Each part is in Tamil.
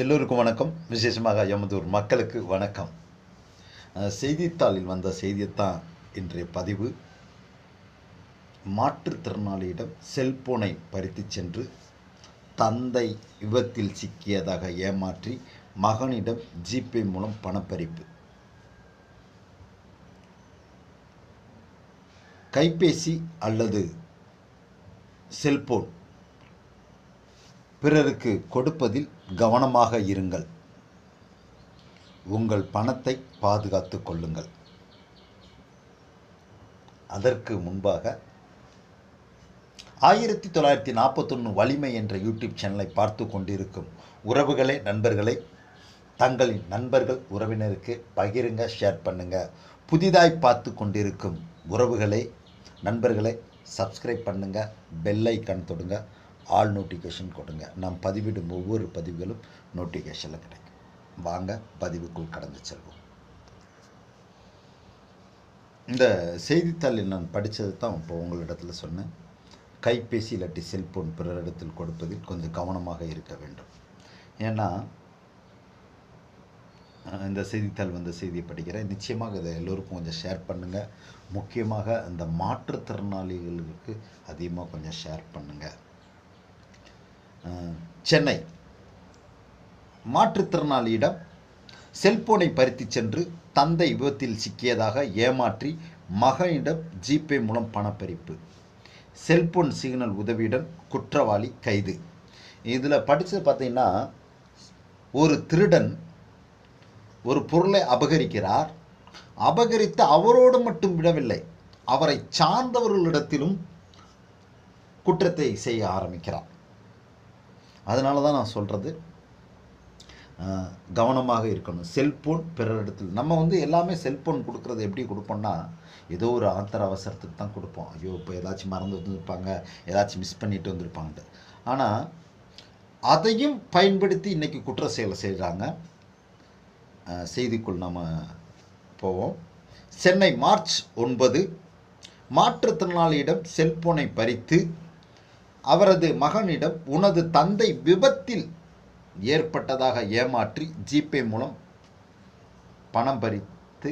எல்லோருக்கும் வணக்கம். விசேஷமாக எமதூர் மக்களுக்கு வணக்கம். செய்தித்தாளில் வந்த செய்தியைத்தான் இன்றைய பதிவு. மாற்றுத்திறனாளியிடம் செல்போனை பறித்து சென்று தந்தை விபத்தில் சிக்கியதாக ஏமாற்றி மகனிடம் ஜிபே மூலம் பணப்பறிப்பு. கைபேசி அல்லது செல்போன் பிறருக்கு கொடுப்பதில் கவனமாக இருங்கள். உங்கள் பணத்தை பாதுகாத்து கொள்ளுங்கள். அதற்கு முன்பாக 1941 வலிமை என்ற யூடியூப் சேனலை பார்த்து கொண்டிருக்கும் உறவுகளே, நண்பர்களே, தங்களின் நண்பர்கள் உறவினருக்கு பகிருங்க, ஷேர் பண்ணுங்க. புதிதாய் பார்த்து கொண்டிருக்கும் உறவுகளே, நண்பர்களே, சப்ஸ்கிரைப் பண்ணுங்க, பெல் ஐக்கான் தொடுங்க, ஆல் நோட்டிஃபிகேஷன் கொடுங்க. நாம் பதிவிடும் ஒவ்வொரு பதிவுகளும் நோட்டிஃபிகேஷனில் கிடைக்கும். வாங்க பதிவுக்குள் கடந்து செல்வோம். இந்த செய்தித்தாளில் நான் படித்தது தான் இப்போ உங்களிடத்தில் சொன்னேன். கைபேசி இல்லாட்டி செல்போன் பிறரிடத்தில் கொடுப்பதில் கொஞ்சம் கவனமாக இருக்க வேண்டும். ஏன்னா இந்த செய்தித்தாள் வந்த செய்தியை படிக்கிறேன். நிச்சயமாக இதை எல்லோருக்கும் கொஞ்சம் ஷேர் பண்ணுங்கள். முக்கியமாக இந்த மாற்றுத்திறனாளிகளுக்கு அதிகமாக கொஞ்சம் ஷேர் பண்ணுங்கள். சென்னை மாற்றுத்திறனாளியிடம் செல்போனை பறித்து சென்று தந்தை விபத்தில் சிக்கியதாக ஏமாற்றி மகனிடம் ஜிபே மூலம் பணப்பறிப்பு. செல்போன் சிக்னல் உதவியுடன் குற்றவாளி கைது. இதில் படித்தது பார்த்தீங்கன்னா, ஒரு திருடன் ஒரு பொருளை அபகரிக்கிறார். அபகரித்து அவரோடு மட்டும் விடவில்லை, அவரை சார்ந்தவர்களிடத்திலும் குற்றத்தை செய்ய ஆரம்பிக்கிறார். அதனால தான் நான் சொல்கிறது, கவனமாக இருக்கணும். செல்போன் பிறரிடத்தில் நம்ம எல்லாமே செல்போன் கொடுக்குறது எப்படி கொடுப்போம்னா, ஏதோ ஒரு ஆத்திர அவசரத்துக்கு தான் கொடுப்போம். ஐயோ, இப்போ ஏதாச்சும் மறந்து வந்துருப்பாங்க, ஏதாச்சும் மிஸ் பண்ணிட்டு வந்திருப்பாங்க. ஆனால் அதையும் பயன்படுத்தி இன்றைக்கி குற்ற செயலை செய்கிறாங்க. செய்திக்குள் நம்ம போவோம். சென்னை மார்ச் 9 மாற்றுத்திறனாளியிடம் செல்போனை பறித்து அவரது மகனிடம் உனது தந்தை விபத்தில் ஏற்பட்டதாக ஏமாற்றி ஜிபே மூலம் பணம் பறித்து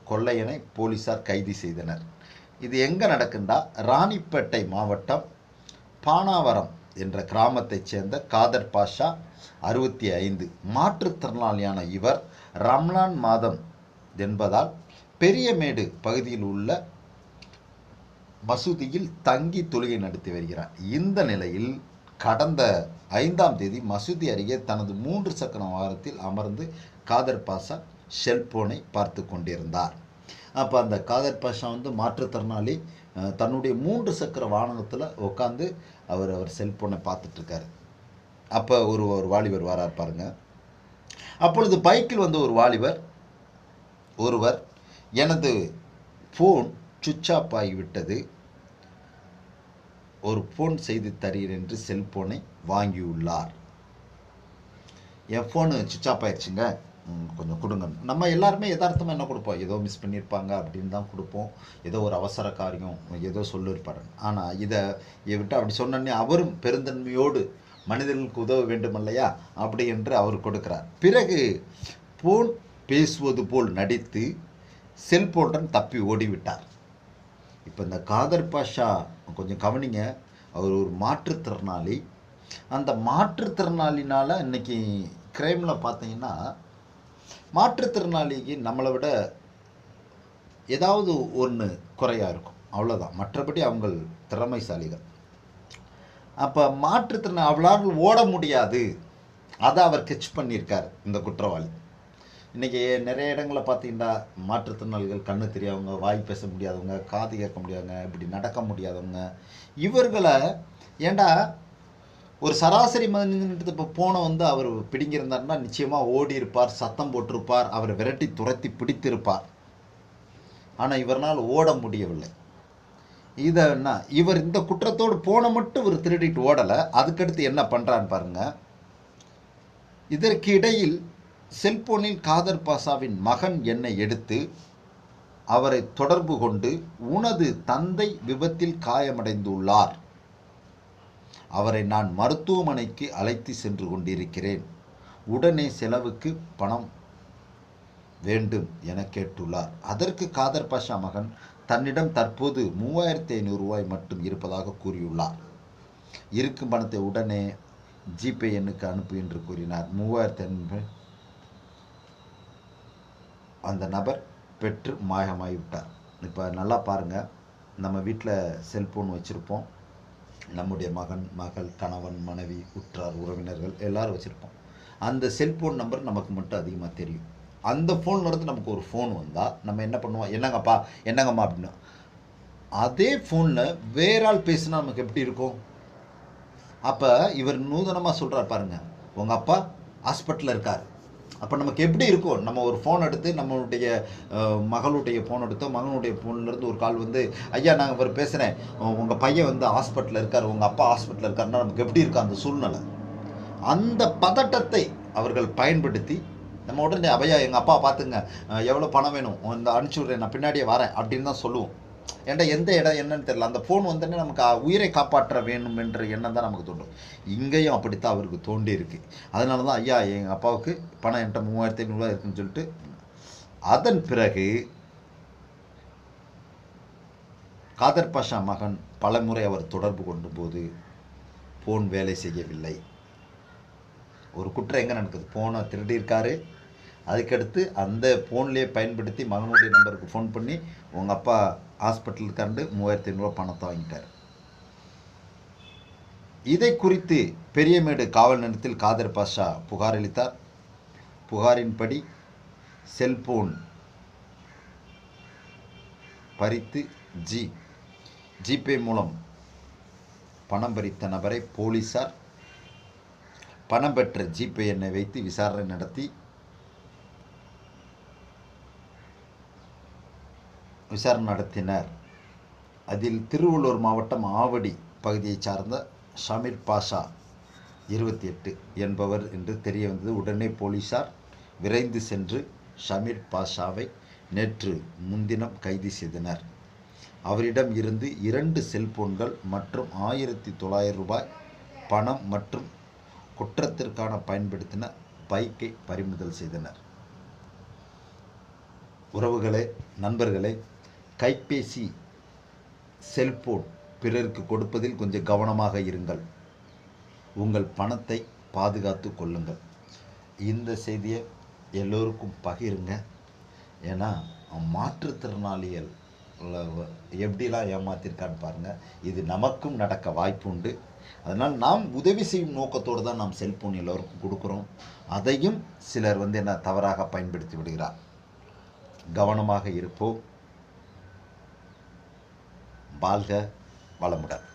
கொள்ளையனை போலீசார் கைது செய்தனர். இது எங்கே நடக்குண்டா, ராணிப்பேட்டை மாவட்டம் பானாவரம் என்ற கிராமத்தைச் சேர்ந்த காதர் பாஷா 65 மாற்றுத்திறனாளியான இவர் ரம்லான் மாதம் என்பதால் பெரியமேடு பகுதியில் உள்ள மசூதியில் தங்கி தொழுகை நடத்தி வருகிறார். இந்த நிலையில் கடந்த 5ஆம் தேதி மசூதி அருகே தனது 3 சக்கர வாகனத்தில் அமர்ந்து காதர் பாஷா செல்போனை பார்த்து கொண்டிருந்தார். அப்போ அந்த காதர் பாஷா மாற்றுத்திறனாளி, தன்னுடைய 3 சக்கர வாகனத்தில் உட்காந்து அவர் செல்போனை பார்த்துட்ருக்காரு. அப்போ ஒரு வாலிபர் வரார் பாருங்க. அப்பொழுது பைக்கில் ஒரு வாலிபர் ஒருவர், எனது ஃபோன் சுவிட்ச் ஆஃப் ஆகிவிட்டது, ஒரு ஃபோன் செய்து தரீர் என்று செல்போனை வாங்கியுள்ளார். என் ஃபோனு சுவிட்ச் ஆஃப் ஆயிடுச்சுங்க, கொஞ்சம் கொடுங்க. நம்ம எல்லாருமே யதார்த்தமாக என்ன கொடுப்போம், ஏதோ மிஸ் பண்ணியிருப்பாங்க அப்படின்னு தான் கொடுப்போம். ஏதோ ஒரு அவசர காரியம், ஏதோ சொல்லியிருப்பாரு. ஆனால் இதை விட்டு அப்படி சொன்னே அவரும் பெருந்தன்மையோடு மனிதர்களுக்கு உதவ வேண்டும் இல்லையா, அப்படி என்று அவர் கொடுக்கிறார். பிறகு ஃபோன் பேசுவது போல் நடித்து செல்போனுடன் தப்பி ஓடிவிட்டார். இப்போ இந்த காதர் பாஷா கொஞ்சம் கவனிங்க, அவர் ஒரு மாற்றுத்திறனாளி. அந்த மாற்றுத்திறனாளினால் இன்றைக்கி கிரைமில் பார்த்தீங்கன்னா, மாற்றுத்திறனாளிக்கு நம்மளை விட ஏதாவது ஒன்று குறையாக இருக்கும், அவ்வளோதான். மற்றபடி அவங்க திறமைசாலிகள். அப்போ மாற்றுத்திறனாளி அவளால் ஓட முடியாது, அதை அவர் கெச் பண்ணியிருக்கார் இந்த குற்றவாளி. இன்றைக்கி நிறைய இடங்களில் பார்த்தீங்கன்னா, மாற்றுத்திறனாளிகள், கண்ணு தெரியாதவங்க, வாய் பேச முடியாதவங்க, காது கேட்க முடியாதவங்க, இப்படி நடக்க முடியாதவங்க, இவர்களை ஏண்டா ஒரு சராசரி மனிதன்கிட்ட இப்போ போன அவர் பிடிங்கிருந்தார்னா நிச்சயமாக ஓடி இருப்பார், சத்தம் போட்டிருப்பார், அவரை விரட்டி துரத்தி பிடித்திருப்பார். ஆனால் இவரால் ஓட முடியவில்லை. இதை இவர் இந்த குற்றத்தோடு போன மட்டும் இவர் திருடிட்டு ஓடலை. அதுக்கடுத்து என்ன பண்ணுறான்னு பாருங்கள். இதற்கு இடையில் செல்போனில் காதர் பாஷாவின் மகன் எண்ணை எடுத்து அவரை தொடர்பு கொண்டு, உனது தந்தை விபத்தில் காயமடைந்துள்ளார், அவரை நான் மருத்துவமனைக்கு அழைத்து சென்று கொண்டிருக்கிறேன், உடனே செலவுக்கு பணம் வேண்டும் என கேட்டுள்ளார். அதற்கு காதர் பாஷா மகன் தன்னிடம் தற்போது 3500 ரூபாய் மட்டும் இருப்பதாக கூறியுள்ளார். இருக்கும் பணத்தை உடனே ஜிபே எண்ணுக்கு அனுப்பு என்று கூறினார். 3500 அந்த நபர் பெற்று மாயமாகிவிட்டார். இப்போ நல்லா பாருங்கள், நம்ம வீட்டில் செல்ஃபோன் வச்சுருப்போம். நம்முடைய மகன், மகள், கணவன், மனைவி, உற்றார், உறவினர்கள் எல்லோரும் வச்சுருப்போம். அந்த செல்ஃபோன் நம்பர் நமக்கு மட்டும் அதிகமாக தெரியும். அந்த ஃபோன்லேருந்து நமக்கு ஒரு ஃபோன் வந்தால் நம்ம என்ன பண்ணுவோம், என்னங்கப்பா என்னங்கம்மா அப்படின்னு. அதே ஃபோனில் வேற ஆள் பேசுனா நமக்கு எப்படி இருக்கும்? அப்போ இவர் நூதனமாக சொல்கிறார் பாருங்கள், உங்கள் அப்பா ஹாஸ்பிட்டலில் இருக்கார். அப்போ நமக்கு எப்படி இருக்கும்? நம்ம ஒரு ஃபோன் எடுத்து நம்மளுடைய மகளுடைய ஃபோன் எடுத்தோம், மகனுடைய ஃபோன்லேருந்து ஒரு கால் வந்து, ஐயா நான் இவர் பேசுகிறேன், உங்கள் பையன் வந்து ஹாஸ்பிட்டலில் இருக்கார், உங்கள் அப்பா ஹாஸ்பிட்டலில் இருக்காருன்னா நமக்கு எப்படி இருக்கும் அந்த சூழ்நிலை? அந்த பதட்டத்தை அவர்கள் பயன்படுத்தி நம்ம உடனே அவையா எங்கள் அப்பா பார்த்துங்க, எவ்வளோ பணம் வேணும், இந்த அனுப்பிச்சி விட்றேன், நான் பின்னாடியே வரேன் அப்படின்னு தான் சொல்லுவோம். ஏன்டா எந்த இடம் என்னன்னு தெரியல, அந்த ஃபோன் வந்தோடனே நமக்கு உயிரை காப்பாற்ற வேணும் என்ற எண்ணம் தான் நமக்கு தோன்றும். இங்கேயும் அப்படித்தான் அவருக்கு தோண்டி இருக்கு. அதனால தான் ஐயா எங்கள் அப்பாவுக்கு பணம் என்கிட்ட 3500 ரூபா இருக்குன்னு சொல்லிட்டு, அதன் பிறகு காதர் பாஷா மகன் பலமுறை அவர் தொடர்பு கொண்ட போது ஃபோன் வேலை செய்யவில்லை. ஒரு குற்றம் எங்கே நடக்குது? ஃபோனை திருடியிருக்காரு. அதுக்கடுத்து அந்த ஃபோன்லேயே பயன்படுத்தி மகனுடைய நம்பருக்கு ஃபோன் பண்ணி உங்கள் அப்பா ஹாஸ்பிட்டலுக்கு கண்டு 3500 ரூபா பணத்தை வாங்கிட்டார். இதை குறித்து பெரியமேடு காவல் நிலையத்தில் காதர் பாஷா புகார் அளித்தார். புகாரின்படி செல்போன் பறித்து ஜிபே மூலம் பணம் பறித்த நபரை போலீசார் பணம் பெற்ற ஜிபே எண்ணை வைத்து விசாரணை நடத்தி நடத்தினர். அதில் திருவள்ளூர் மாவட்டம் ஆவடி பகுதியைச் சார்ந்த ஷமீர் பாஷா 28 என்பவர் என்று தெரிய வந்தது. உடனே போலீசார் விரைந்து சென்று ஷமீர் பாஷாவை நேற்று முன்தினம் கைது செய்தனர். அவரிடம் இருந்து 2 செல்போன்கள் மற்றும் 1900 ரூபாய் பணம் மற்றும் குற்றத்திற்கான பயன்படுத்தின பைக்கை பறிமுதல் செய்தனர். உறவுகளே, நண்பர்களே, கைபேசி, செல்போன் பிறருக்கு கொடுப்பதில் கொஞ்சம் கவனமாக இருங்கள். உங்கள் பணத்தை பாதுகாத்து கொள்ளுங்கள். இந்த செய்தியை எல்லோருக்கும் பகிருங்க. ஏன்னா மாற்றுத்திறனாளிகள் எப்படிலாம் ஏமாத்திருக்கான்னு பாருங்கள். இது நமக்கும் நடக்க வாய்ப்பு உண்டு. அதனால் நாம் உதவி செய்யும் நோக்கத்தோடு தான் நாம் செல்போன் எல்லோருக்கும் கொடுக்குறோம். அதையும் சிலர் என்ன தவறாக பயன்படுத்தி விடுகிறார். கவனமாக இருப்போம். வாழ்க வளமுடன்.